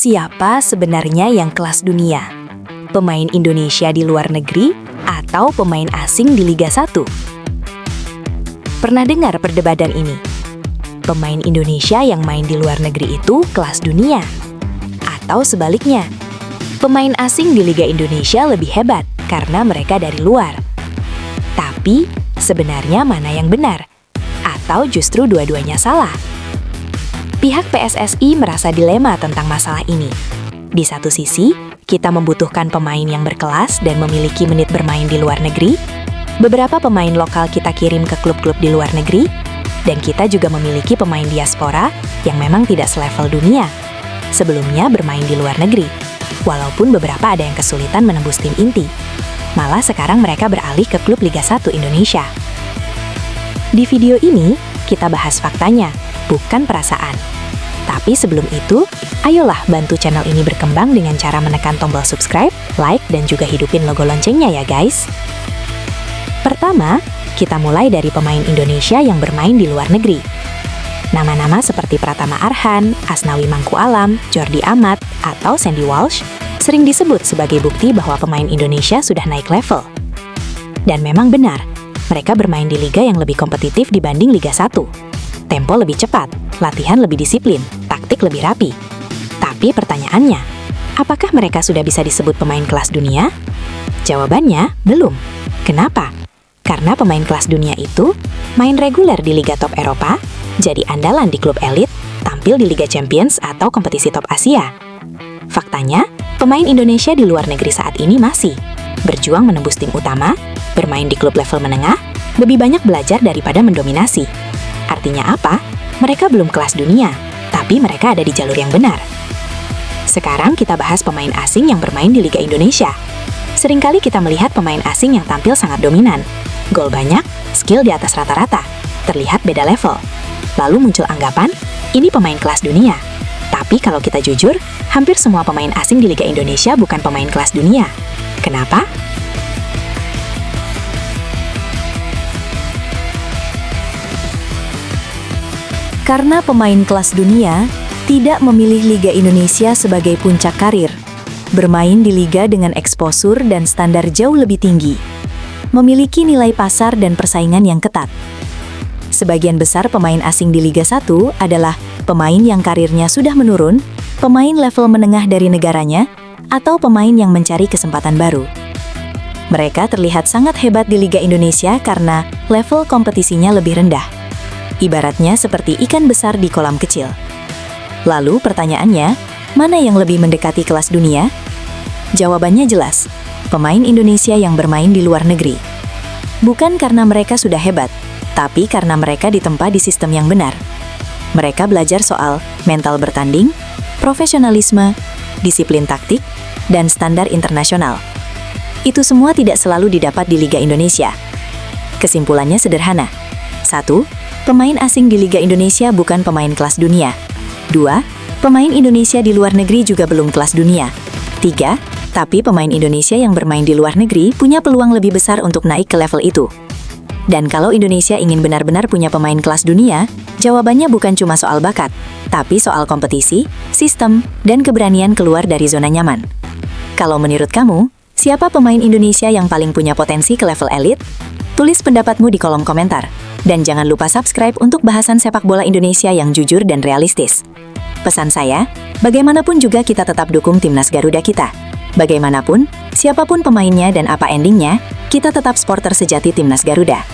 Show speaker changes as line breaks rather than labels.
Siapa sebenarnya yang kelas dunia? Pemain Indonesia di luar negeri atau pemain asing di Liga 1? Pernah dengar perdebatan ini? Pemain Indonesia yang main di luar negeri itu kelas dunia? Atau sebaliknya, pemain asing di Liga Indonesia lebih hebat karena mereka dari luar? Tapi, sebenarnya mana yang benar? Atau justru dua-duanya salah? Pihak PSSI merasa dilema tentang masalah ini. Di satu sisi, kita membutuhkan pemain yang berkelas dan memiliki menit bermain di luar negeri. Beberapa pemain lokal kita kirim ke klub-klub di luar negeri, dan kita juga memiliki pemain diaspora yang memang tidak selevel dunia. Sebelumnya bermain di luar negeri, walaupun beberapa ada yang kesulitan menembus tim inti. Malah sekarang mereka beralih ke klub Liga 1 Indonesia. Di video ini, kita bahas faktanya, bukan perasaan. Tapi sebelum itu, ayolah bantu channel ini berkembang dengan cara menekan tombol subscribe, like, dan juga hidupin logo loncengnya ya guys. Pertama, kita mulai dari pemain Indonesia yang bermain di luar negeri. Nama-nama seperti Pratama Arhan, Asnawi Mangku Alam, Jordi Amat, atau Sandy Walsh sering disebut sebagai bukti bahwa pemain Indonesia sudah naik level. Dan memang benar, mereka bermain di liga yang lebih kompetitif dibanding Liga 1. Tempo lebih cepat, latihan lebih disiplin, taktik lebih rapi. Tapi pertanyaannya, apakah mereka sudah bisa disebut pemain kelas dunia? Jawabannya, belum. Kenapa? Karena pemain kelas dunia itu main reguler di liga top Eropa, jadi andalan di klub elit, tampil di Liga Champions atau kompetisi top Asia. Faktanya, pemain Indonesia di luar negeri saat ini masih berjuang menembus tim utama, bermain di klub level menengah, lebih banyak belajar daripada mendominasi. Artinya apa? Mereka belum kelas dunia, tapi mereka ada di jalur yang benar. Sekarang kita bahas pemain asing yang bermain di Liga Indonesia. Seringkali kita melihat pemain asing yang tampil sangat dominan. Gol banyak, skill di atas rata-rata, terlihat beda level. Lalu muncul anggapan, ini pemain kelas dunia. Tapi kalau kita jujur, hampir semua pemain asing di Liga Indonesia bukan pemain kelas dunia. Kenapa? Karena pemain kelas dunia tidak memilih Liga Indonesia sebagai puncak karir, bermain di liga dengan eksposur dan standar jauh lebih tinggi, memiliki nilai pasar dan persaingan yang ketat. Sebagian besar pemain asing di Liga 1 adalah pemain yang karirnya sudah menurun, pemain level menengah dari negaranya, atau pemain yang mencari kesempatan baru. Mereka terlihat sangat hebat di Liga Indonesia karena level kompetisinya lebih rendah. Ibaratnya seperti ikan besar di kolam kecil. Lalu pertanyaannya, mana yang lebih mendekati kelas dunia? Jawabannya jelas, pemain Indonesia yang bermain di luar negeri. Bukan karena mereka sudah hebat, tapi karena mereka ditempa di sistem yang benar. Mereka belajar soal mental bertanding, profesionalisme, disiplin taktik, dan standar internasional. Itu semua tidak selalu didapat di Liga Indonesia. Kesimpulannya sederhana. 1. Pemain asing di Liga Indonesia bukan pemain kelas dunia. 2. Pemain Indonesia di luar negeri juga belum kelas dunia. 3. Tapi pemain Indonesia yang bermain di luar negeri punya peluang lebih besar untuk naik ke level itu. Dan kalau Indonesia ingin benar-benar punya pemain kelas dunia, jawabannya bukan cuma soal bakat, tapi soal kompetisi, sistem, dan keberanian keluar dari zona nyaman. Kalau menurut kamu, siapa pemain Indonesia yang paling punya potensi ke level elit? Tulis pendapatmu di kolom komentar. Dan jangan lupa subscribe untuk bahasan sepak bola Indonesia yang jujur dan realistis. Pesan saya, bagaimanapun juga kita tetap dukung timnas Garuda kita. Bagaimanapun, siapapun pemainnya dan apa endingnya, kita tetap supporter sejati timnas Garuda.